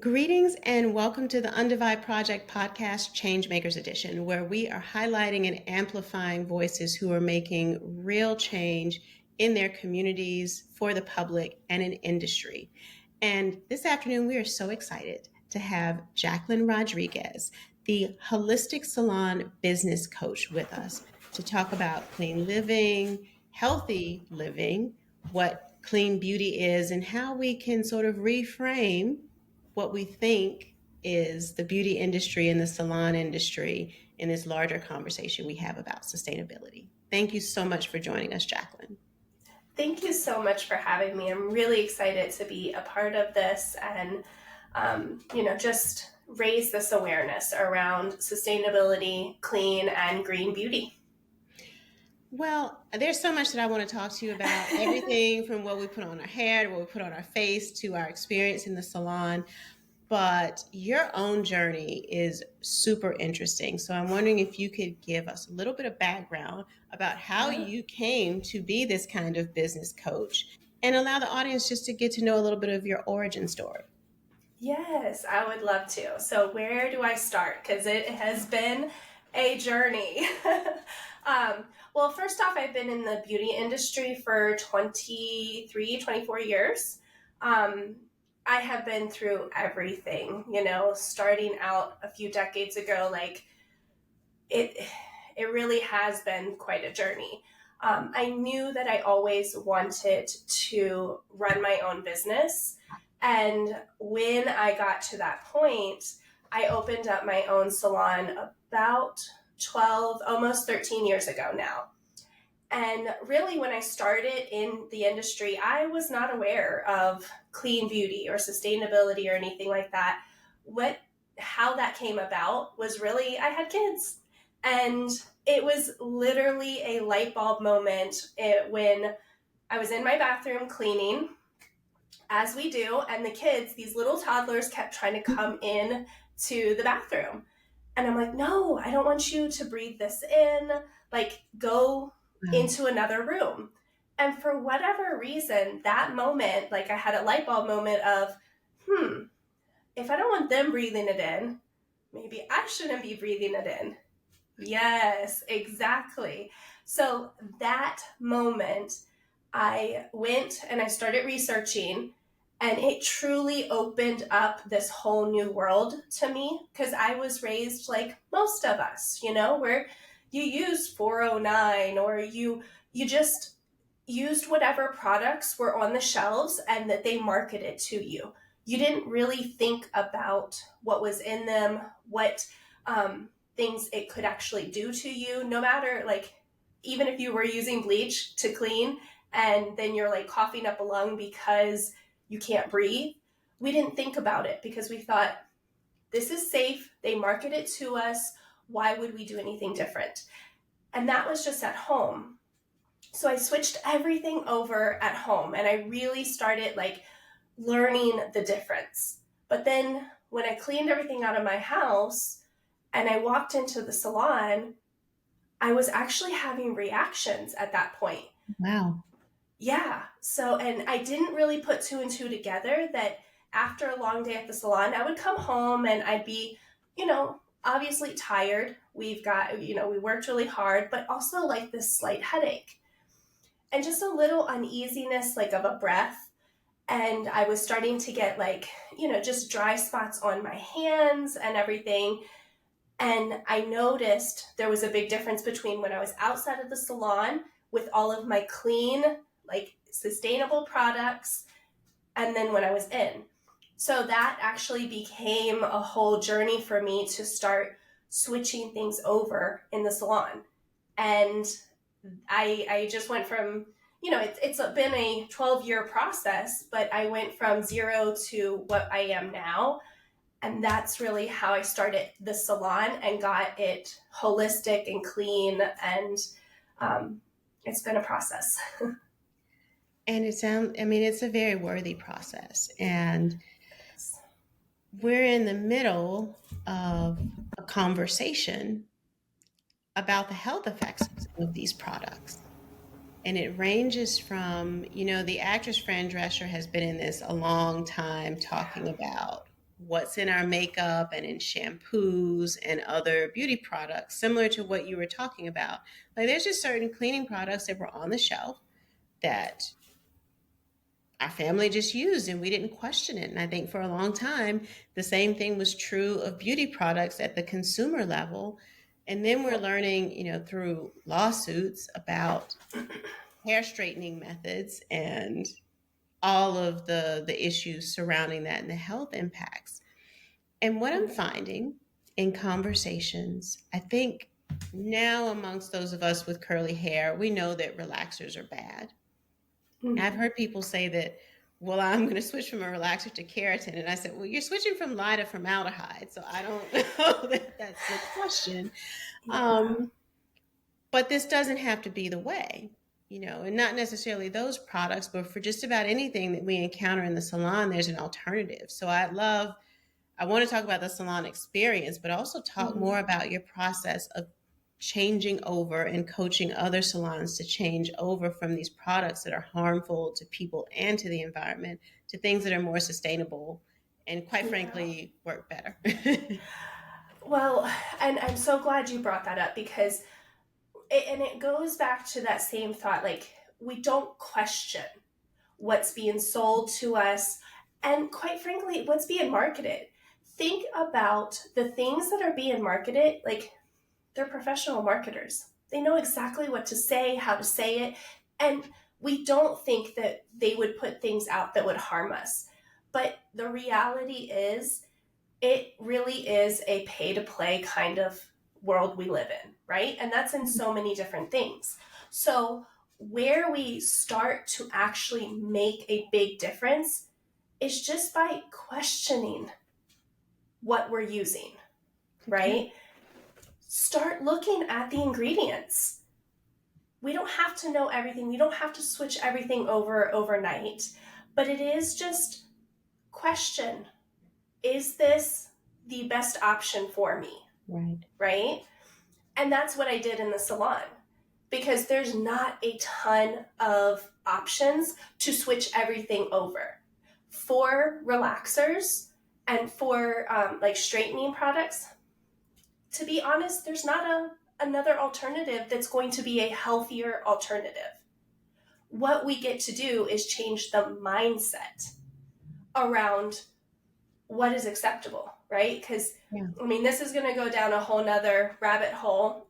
Greetings and welcome to the Undivide Project Podcast Changemakers Edition, where we are highlighting and amplifying voices who are making real change in their communities, for the public, and in industry. And this afternoon, we are so excited to have Jacquelyn Rodriguez, the holistic salon business coach, with us to talk about clean living, healthy living, what clean beauty is, and how we can sort of reframe what we think is the beauty industry and the salon industry in this larger conversation we have about sustainability. Thank you so much for joining us, Jacquelyn. Thank you so much for having me. I'm really excited to be a part of this and, just raise this awareness around sustainability, clean, and green beauty. Well, there's so much that I want to talk to you about, everything from what we put on our hair to what we put on our face to our experience in the salon. But your own journey is super interesting. So I'm wondering if you could give us a little bit of background about how you came to be this kind of business coach and allow the audience just to get to know a little bit of your origin story. Yes, I would love to. So where do I start? Because it has been a journey. Well, first off, I've been in the beauty industry for 24 years. I have been through everything, starting out a few decades ago, like it really has been quite a journey. I knew that I always wanted to run my own business. And when I got to that point, I opened up my own salon about 12, almost 13 years ago now. And really, when I started in the industry, I was not aware of clean beauty or sustainability or anything like that. How that came about was really, I had kids. And it was literally a light bulb moment when I was in my bathroom cleaning, as we do, and the kids, these little toddlers, kept trying to come in to the bathroom. And I'm like, no, I don't want you to breathe this in. Like, go into another room. And for whatever reason, that moment, like I had a light bulb moment of, if I don't want them breathing it in, maybe I shouldn't be breathing it in. Yes, exactly. So that moment, I went and I started researching, and it truly opened up this whole new world to me, because I was raised like most of us, where you use 409 or you just used whatever products were on the shelves and that they marketed to you. You didn't really think about what was in them, what things it could actually do to you, no matter, like, even if you were using bleach to clean and then you're like coughing up a lung because you can't breathe. We didn't think about it because we thought, this is safe. They market it to us. Why would we do anything different? And that was just at home. So I switched everything over at home and I really started like learning the difference. But then when I cleaned everything out of my house and I walked into the salon, I was actually having reactions at that point. Wow. Yeah. So, and I didn't really put two and two together that after a long day at the salon, I would come home and I'd be, obviously tired. We worked really hard, but also like this slight headache and just a little uneasiness, like of a breath. And I was starting to get like, just dry spots on my hands and everything. And I noticed there was a big difference between when I was outside of the salon with all of my clean, like sustainable products, and then when I was in. So that actually became a whole journey for me to start switching things over in the salon. And I just went from, it's been a 12-year process, but I went from zero to what I am now. And that's really how I started the salon and got it holistic and clean. And it's been a process. And it's a very worthy process. And we're in the middle of a conversation about the health effects of these products. And it ranges from, the actress Fran Drescher has been in this a long time talking about what's in our makeup and in shampoos and other beauty products, similar to what you were talking about. Like there's just certain cleaning products that were on the shelf that our family just used and we didn't question it. And I think for a long time, the same thing was true of beauty products at the consumer level. And then we're learning, through lawsuits about hair straightening methods and all of the issues surrounding that and the health impacts. And what I'm finding in conversations, I think now amongst those of us with curly hair, we know that relaxers are bad. I've heard people say that, well, I'm going to switch from a relaxer to keratin. And I said, well, you're switching from lye to formaldehyde. So I don't know that that's the question. But this doesn't have to be the way, and not necessarily those products, but for just about anything that we encounter in the salon, there's an alternative. So I want to talk about the salon experience, but also talk more about your process of changing over and coaching other salons to change over from these products that are harmful to people and to the environment to things that are more sustainable and quite frankly work better. Well, and I'm so glad you brought that up because it goes back to that same thought, like we don't question what's being sold to us and quite frankly what's being marketed. Think about the things that are being marketed, like they're professional marketers. They know exactly what to say, how to say it, and we don't think that they would put things out that would harm us. But the reality is, it really is a pay-to-play kind of world we live in, right? And that's in so many different things. So where we start to actually make a big difference is just by questioning what we're using, right? Start looking at the ingredients. We don't have to know everything. We don't have to switch everything over overnight, but it is just question, is this the best option for me? Right? And that's what I did in the salon because there's not a ton of options to switch everything over. For relaxers and for like straightening products, to be honest, there's not another alternative that's going to be a healthier alternative. What we get to do is change the mindset around what is acceptable, right? Because, this is going to go down a whole nother rabbit hole,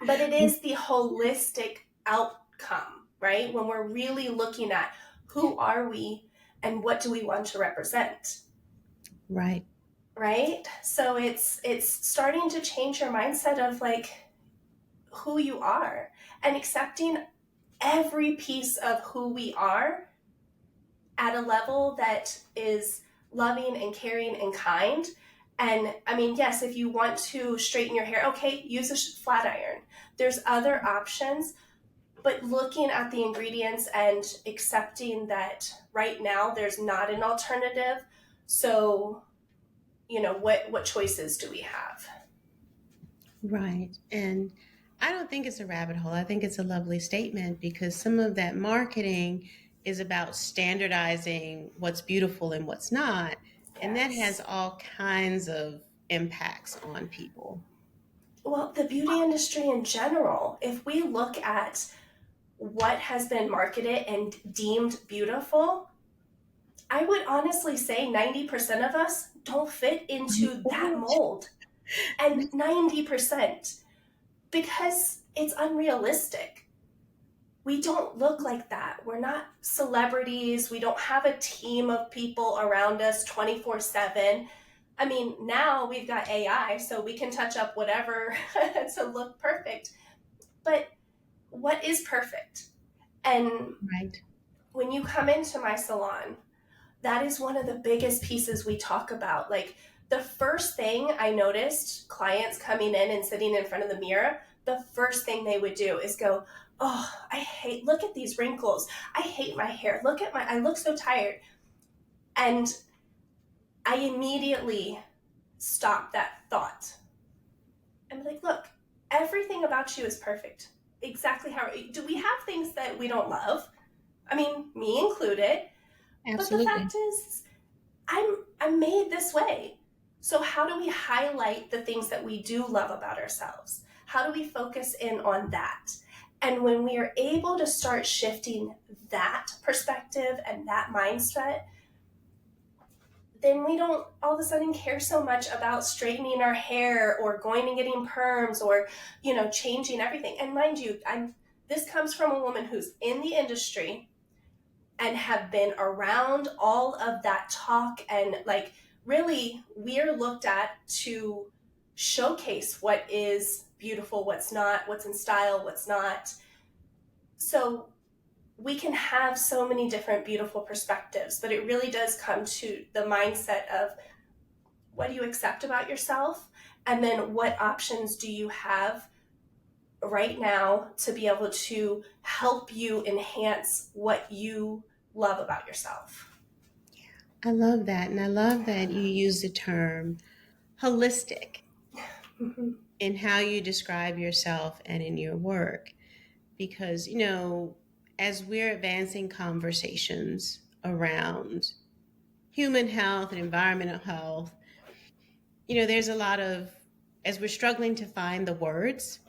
but it is the holistic outcome, right? When we're really looking at who are we and what do we want to represent? Right. So it's starting to change your mindset of like who you are and accepting every piece of who we are at a level that is loving and caring and kind. And yes, if you want to straighten your hair, okay, use a flat iron. There's other options, but looking at the ingredients and accepting that right now there's not an alternative. So, what choices do we have? Right. And I don't think it's a rabbit hole. I think it's a lovely statement because some of that marketing is about standardizing what's beautiful and what's not. And that has all kinds of impacts on people. Well, the beauty industry in general, if we look at what has been marketed and deemed beautiful, I would honestly say 90% of us don't fit into that mold. And 90% because it's unrealistic. We don't look like that. We're not celebrities. We don't have a team of people around us 24/7. Now we've got AI, so we can touch up whatever to look perfect. But what is perfect? And when you come into my salon, that is one of the biggest pieces we talk about. Like the first thing I noticed clients coming in and sitting in front of the mirror, the first thing they would do is go, oh, look at these wrinkles. I hate my hair. I look so tired. And I immediately stopped that thought. I'm like, look, everything about you is perfect. Exactly do we have things that we don't love? Me included. Absolutely. But the fact is, I'm made this way. So how do we highlight the things that we do love about ourselves? How do we focus in on that? And when we are able to start shifting that perspective and that mindset, then we don't all of a sudden care so much about straightening our hair or going and getting perms or, changing everything. And mind you, this comes from a woman who's in the industry and have been around all of that talk, and like really we're looked at to showcase what is beautiful, what's not, what's in style, what's not. So we can have so many different beautiful perspectives, but it really does come to the mindset of what do you accept about yourself, and then what options do you have right now to be able to help you enhance what you love about yourself. I love that. And I love that you use the term holistic in how you describe yourself and in your work. Because, as we're advancing conversations around human health and environmental health, there's a lot of, as we're struggling to find the words,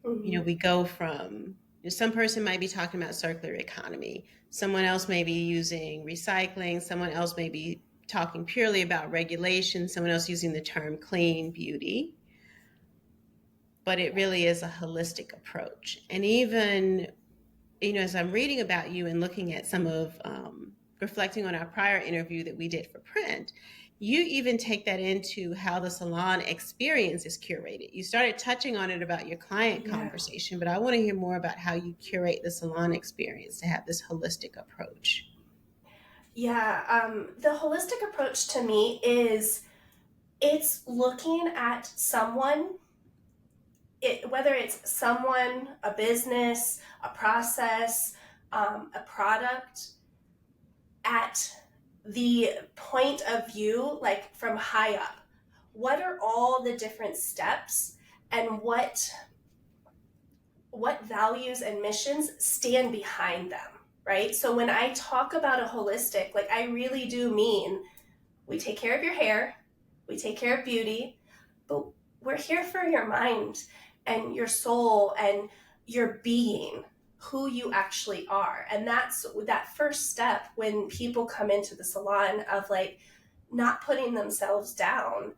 we go from, some person might be talking about circular economy. Someone else may be using recycling. Someone else may be talking purely about regulation. Someone else using the term clean beauty. But it really is a holistic approach. And even, as I'm reading about you and looking at some of, reflecting on our prior interview that we did for print, you even take that into how the salon experience is curated. You started touching on it about your client conversation, but I want to hear more about how you curate the salon experience to have this holistic approach. Yeah, the holistic approach to me is it's looking at someone, whether it's someone, a business, a process, a product, at the point of view, like from high up. What are all the different steps, and what values and missions stand behind them, right? So when I talk about a holistic, like I really do mean we take care of your hair, we take care of beauty, but we're here for your mind and your soul and your being, who you actually are. And that's that first step when people come into the salon of like not putting themselves down.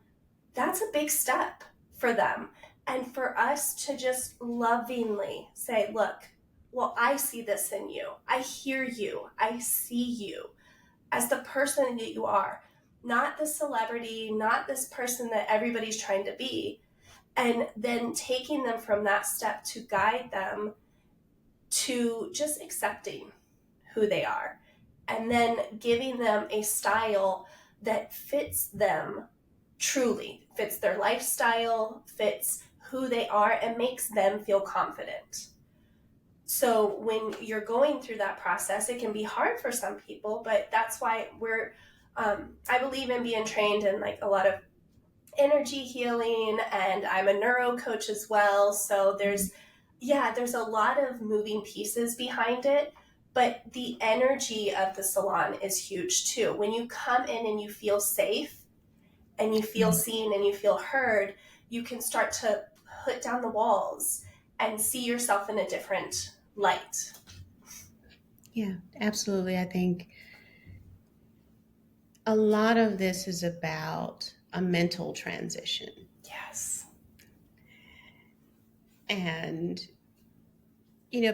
That's a big step for them. And for us to just lovingly say, look, well, I see this in you. I hear you. I see you as the person that you are, not the celebrity, not this person that everybody's trying to be. And then taking them from that step to guide them to just accepting who they are, and then giving them a style that fits them truly, fits their lifestyle, fits who they are, and makes them feel confident. So when you're going through that process, it can be hard for some people, but that's why I believe in being trained in like a lot of energy healing, and I'm a neuro coach as well. So there's a lot of moving pieces behind it, but the energy of the salon is huge too. When you come in and you feel safe and you feel seen and you feel heard, you can start to put down the walls and see yourself in a different light. Yeah, absolutely. I think a lot of this is about a mental transition. Yes. And,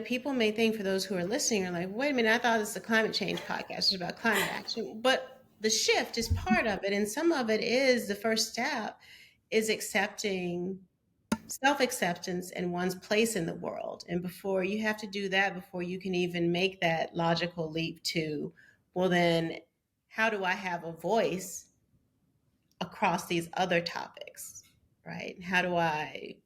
people may think, for those who are listening, are like, wait a minute, I thought this was a climate change podcast. It's about climate action. But the shift is part of it. And some of it is, the first step is accepting self-acceptance and one's place in the world. And before you have to do that, before you can even make that logical leap to, well, then how do I have a voice across these other topics, right? How do I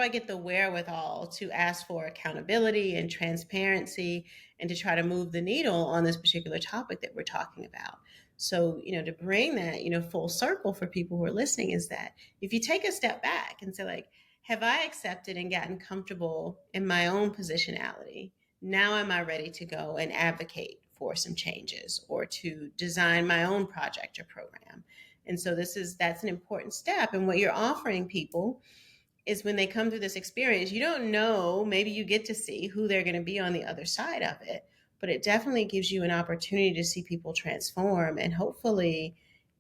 get the wherewithal to ask for accountability and transparency and to try to move the needle on this particular topic that we're talking about? So, to bring that, full circle for people who are listening, is that if you take a step back and say, like, have I accepted and gotten comfortable in my own positionality? Now am I ready to go and advocate for some changes or to design my own project or program. And so that's an important step. And what you're offering people is when they come through this experience, you don't know, maybe you get to see who they're going to be on the other side of it, but it definitely gives you an opportunity to see people transform. And hopefully,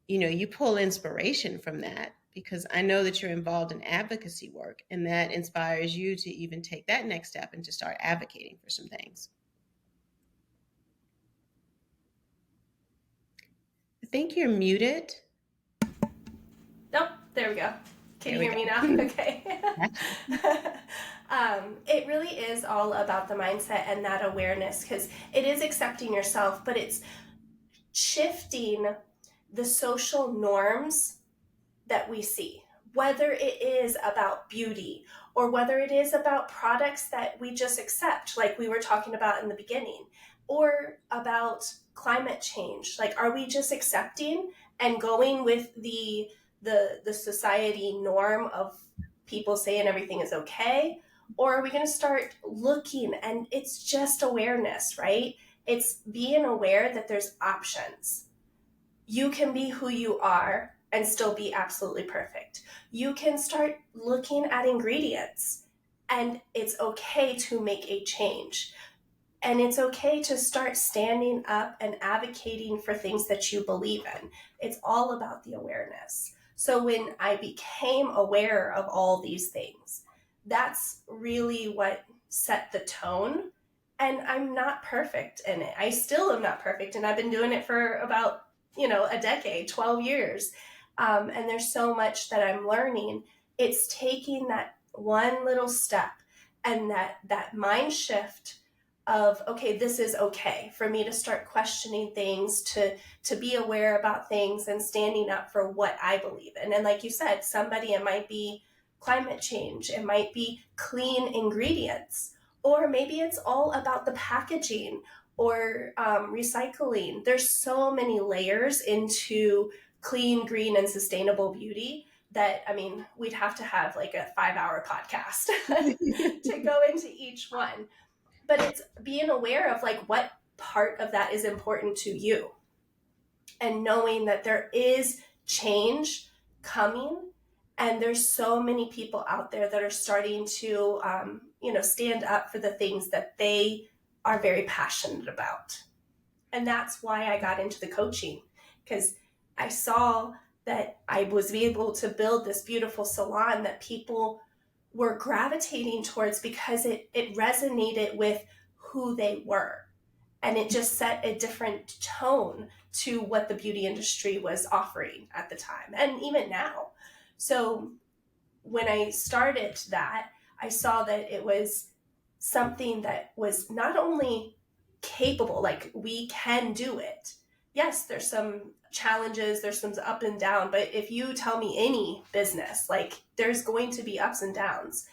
you pull inspiration from that, because I know that you're involved in advocacy work, and that inspires you to even take that next step and to start advocating for some things. I think you're muted. Nope, there we go. Can you hear me now? Okay. It really is all about the mindset and that awareness, because it is accepting yourself, but it's shifting the social norms that we see, whether it is about beauty or whether it is about products that we just accept, like we were talking about in the beginning, or about climate change. Like, are we just accepting and going with the society norm of people saying everything is okay? Or are we going to start looking? And it's just awareness, right? It's being aware that there's options. You can be who you are and still be absolutely perfect. You can start looking at ingredients, and it's okay to make a change. And it's okay to start standing up and advocating for things that you believe in. It's all about the awareness. So when I became aware of all these things, that's really what set the tone. And I'm not perfect in it. I still am not perfect. And I've been doing it for about, a decade, 12 years. And there's so much that I'm learning. It's taking that one little step and that mind shift of, okay, this is okay for me to start questioning things, to be aware about things and standing up for what I believe in. And like you said, it might be climate change, it might be clean ingredients, or maybe it's all about the packaging or recycling. There's so many layers into clean, green, and sustainable beauty that, we'd have to have like a 5-hour podcast to go into each one. But it's being aware of like what part of that is important to you, and knowing that there is change coming, and there's so many people out there that are starting to stand up for the things that they are very passionate about. And that's why I got into the coaching, because I saw that I was able to build this beautiful salon that people were gravitating towards because it resonated with who they were. And it just set a different tone to what the beauty industry was offering at the time, and even now. So when I started that, I saw that it was something that was not only capable, like we can do it. Yes, there's some challenges, there's some up and down, but if you tell me any business, like there's going to be ups and downs.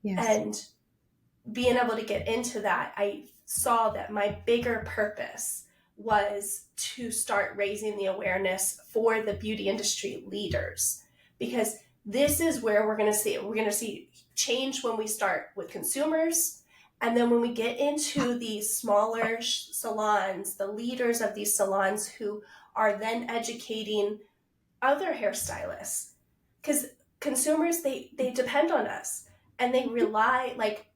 Yes. And being able to get into that, I saw that my bigger purpose was to start raising the awareness for the beauty industry leaders, because this is where we're going to see change when we start with consumers. And then when we get into these smaller salons, the leaders of these salons who are then educating other hairstylists, because consumers, they depend on us, and they rely, like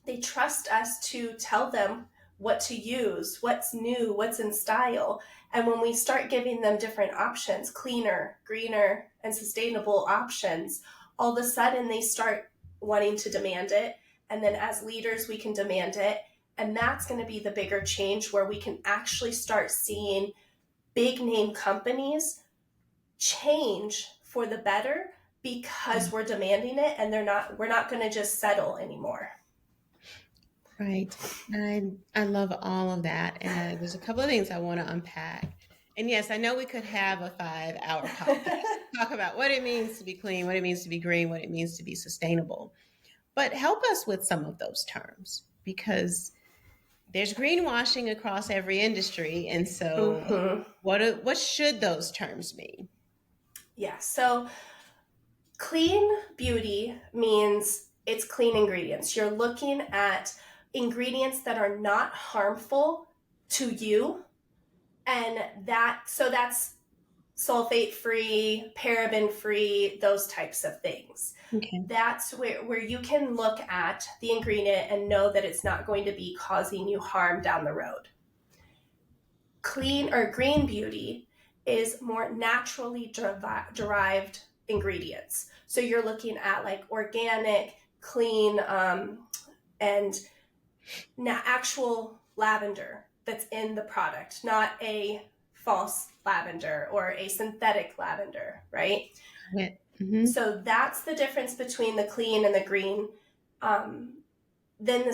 they trust us to tell them what to use, what's new, what's in style. And when we start giving them different options, cleaner, greener, and sustainable options, all of a sudden they start wanting to demand it. And then as leaders, we can demand it. And that's going to be the bigger change, where we can actually start seeing big name companies change for the better because we're demanding it, and we're not going to just settle anymore. Right. I love all of that. And there's a couple of things I want to unpack. And yes, I know we could have a 5-hour podcast talk about what it means to be clean, what it means to be green, what it means to be sustainable. But help us with some of those terms, because there's greenwashing across every industry. And so what should those terms mean? Yeah. So clean beauty means it's clean ingredients. You're looking at ingredients that are not harmful to you. And that's sulfate free, paraben free, those types of things. Okay. That's where you can look at the ingredient and know that it's not going to be causing you harm down the road. Clean or green beauty is more naturally derived ingredients. So you're looking at like organic, clean, and actual lavender that's in the product, not a false lavender or a synthetic lavender, right? Mm-hmm. So that's the difference between the clean and the green. Then the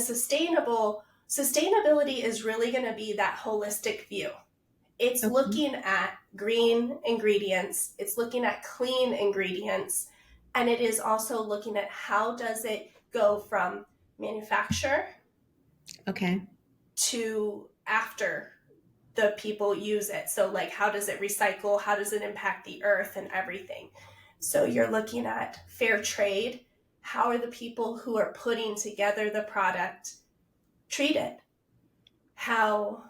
sustainability is really going to be that holistic view. It's looking at green ingredients, it's looking at clean ingredients, and it is also looking at how does it go from manufacture to after the people use it. So like, how does it recycle? How does it impact the earth and everything? So you're looking at fair trade. How are the people who are putting together the product treated? How,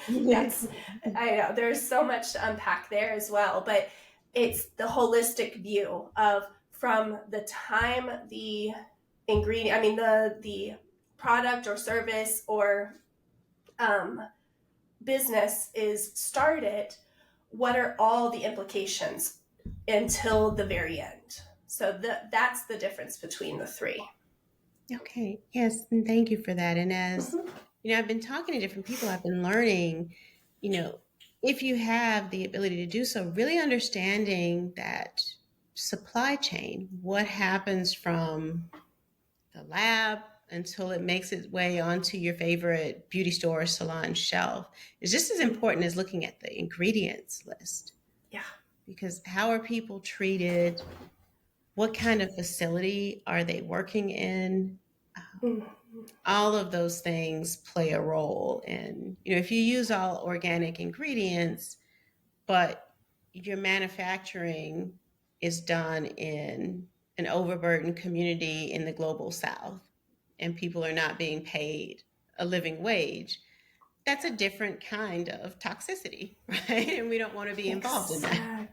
that's, I know there's so much to unpack there as well, but it's the holistic view of from the time the ingredient, the product or service or business is started, what are all the implications until the very end? So that's the difference between the three. Okay. Yes. And thank you for that. And as I've been talking to different people, I've been learning, if you have the ability to do so, really understanding that supply chain, what happens from the lab until it makes its way onto your favorite beauty store or salon shelf is just as important as looking at the ingredients list. Yeah. Because how are people treated? What kind of facility are they working in? All of those things play a role. And, if you use all organic ingredients, but your manufacturing is done in an overburdened community in the global South, and people are not being paid a living wage, that's a different kind of toxicity, right? And we don't want to be involved in that.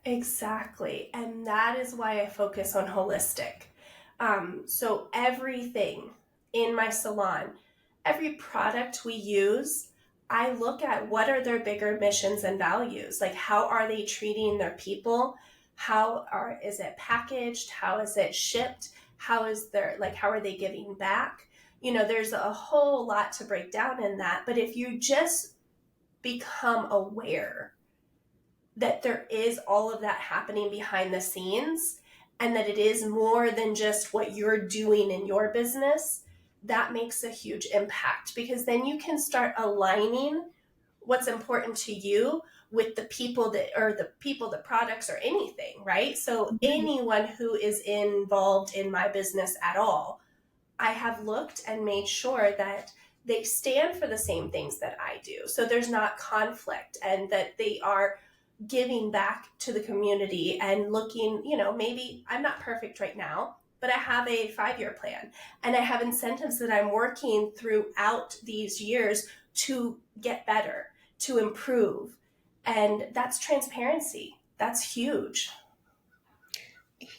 Exactly. And that is why I focus on holistic. So everything in my salon, every product we use, I look at what are their bigger missions and values. Like, how are they treating their people? Is it packaged? How is it shipped? How are they giving back? There's a whole lot to break down in that. But if you just become aware that there is all of that happening behind the scenes and that it is more than just what you're doing in your business, that makes a huge impact, because then you can start aligning what's important to you with the people the products or anything, right? So anyone who is involved in my business at all, I have looked and made sure that they stand for the same things that I do. So there's not conflict, and that they are giving back to the community and looking, maybe I'm not perfect right now, but I have a 5-year plan and I have incentives that I'm working throughout these years to get better, to improve. And that's transparency. That's huge.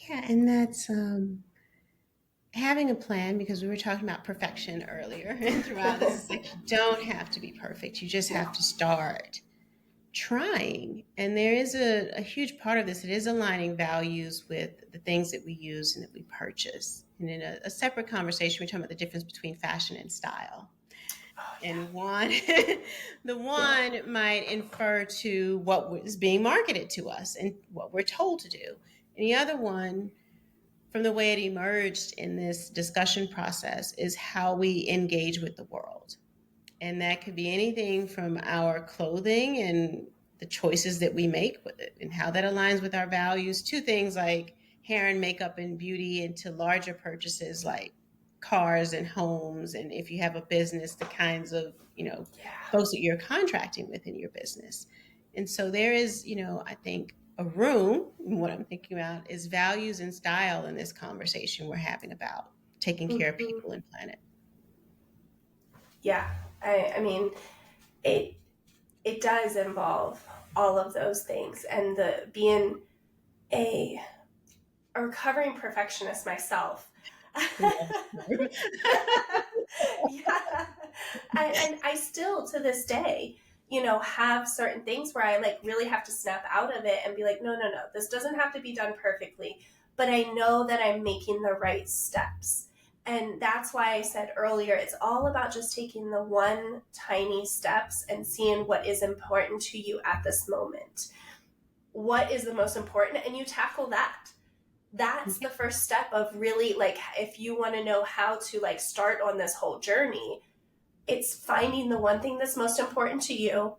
Yeah. And that's having a plan, because we were talking about perfection earlier and throughout this, like, you don't have to be perfect. You just have to start trying. And there is a huge part of this. It is aligning values with the things that we use and that we purchase. And in a separate conversation, we're talking about the difference between fashion and style. And the one might infer to what is being marketed to us and what we're told to do. And the other one, from the way it emerged in this discussion process, is how we engage with the world. And that could be anything from our clothing and the choices that we make with it and how that aligns with our values, to things like hair and makeup and beauty, and to larger purchases like cars and homes. And if you have a business, the kinds of, folks that you're contracting with in your business. And so there is, I think a room, what I'm thinking about is values and style in this conversation we're having about taking care of people and planet. Yeah. I mean, it does involve all of those things, and the being a recovering perfectionist myself. Yeah. And I still, to this day, have certain things where I like really have to snap out of it and be like, no, this doesn't have to be done perfectly, but I know that I'm making the right steps. And that's why I said earlier, it's all about just taking the one tiny steps and seeing what is important to you at this moment. What is the most important? And you tackle that. That's the first step of really, like, if you want to know how to like start on this whole journey, it's finding the one thing that's most important to you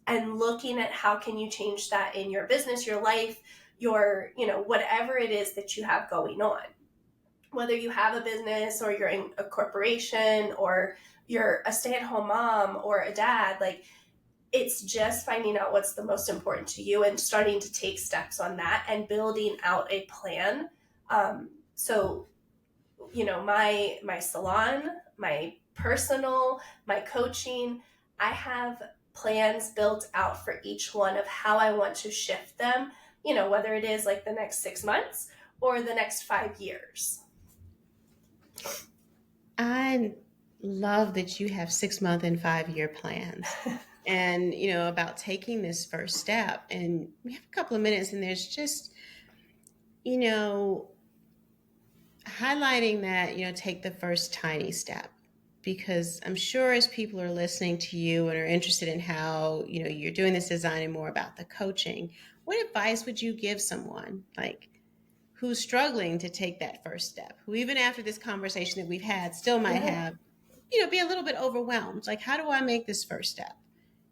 and looking at how can you change that in your business, your life, your, whatever it is that you have going on. Whether you have a business or you're in a corporation or you're a stay-at-home mom or a dad, like, it's just finding out what's the most important to you and starting to take steps on that and building out a plan. So, my salon, my personal, my coaching, I have plans built out for each one of how I want to shift them, whether it is like the next 6 months or the next 5 years. I love that you have 6-month and 5-year plans. And, about taking this first step. And we have a couple of minutes, and there's just, highlighting that, take the first tiny step. Because I'm sure as people are listening to you and are interested in how, you're doing this design and more about the coaching, what advice would you give someone like who's struggling to take that first step, who even after this conversation that we've had still might have, be a little bit overwhelmed? Like, how do I make this first step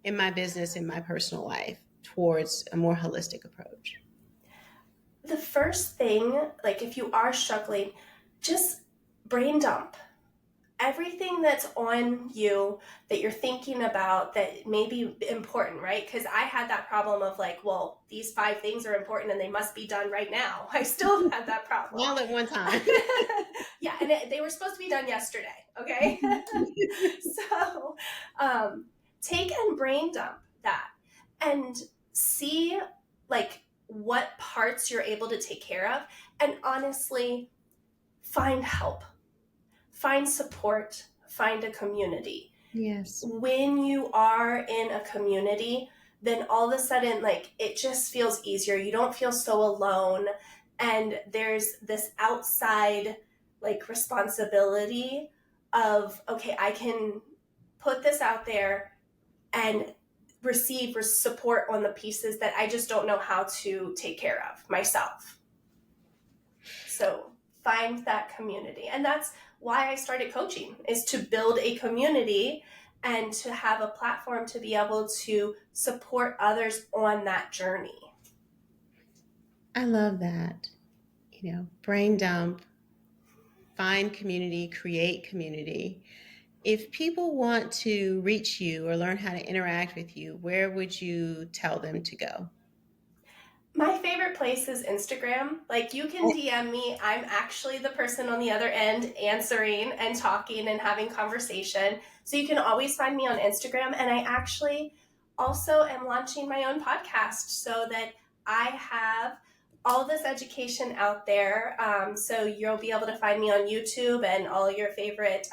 in my business, in my personal life, towards a more holistic approach? The first thing, like if you are struggling, just brain dump everything that's on you that you're thinking about that may be important, right? Because I had that problem of like, well, these 5 things are important and they must be done right now. I still had that problem. All at one time. Yeah, and they were supposed to be done yesterday, okay? So take and brain dump that and see like what parts you're able to take care of, and honestly, find help. Find support, find a community. Yes. When you are in a community, then all of a sudden, like, it just feels easier. You don't feel so alone. And there's this outside, like, responsibility of, okay, I can put this out there and receive support on the pieces that I just don't know how to take care of myself. So find that community. And that's why I started coaching, is to build a community and to have a platform to be able to support others on that journey. I love that. Brain dump, find community, create community. If people want to reach you or learn how to interact with you, where would you tell them to go? My favorite place is Instagram. Like, you can DM me. I'm actually the person on the other end answering and talking and having conversation. So you can always find me on Instagram. And I actually also am launching my own podcast so that I have all this education out there. So you'll be able to find me on YouTube and all your favorite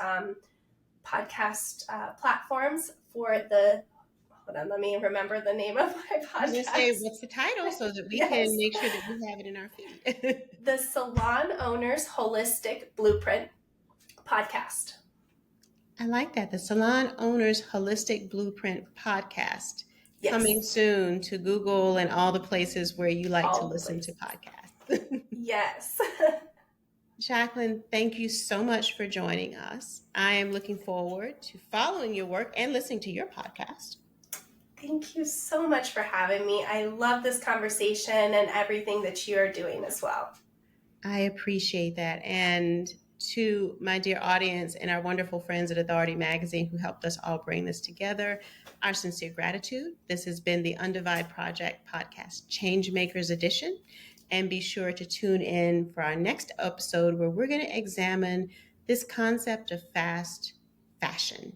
podcast platforms for the... Hold on, let me remember the name of my podcast. I was going to say, what's the title so that we can make sure that we have it in our feed? The Salon Owners Holistic Blueprint Podcast. I like that. The Salon Owners Holistic Blueprint Podcast. Yes. Coming soon to Google and all the places where you like to listen to podcasts. Yes. Jacquelyn, thank you so much for joining us. I am looking forward to following your work and listening to your podcast. Thank you so much for having me. I love this conversation and everything that you are doing as well. I appreciate that. And to my dear audience and our wonderful friends at Authority Magazine who helped us all bring this together, our sincere gratitude. This has been the Undivide Project Podcast Changemakers Edition. And be sure to tune in for our next episode where we're going to examine this concept of fast fashion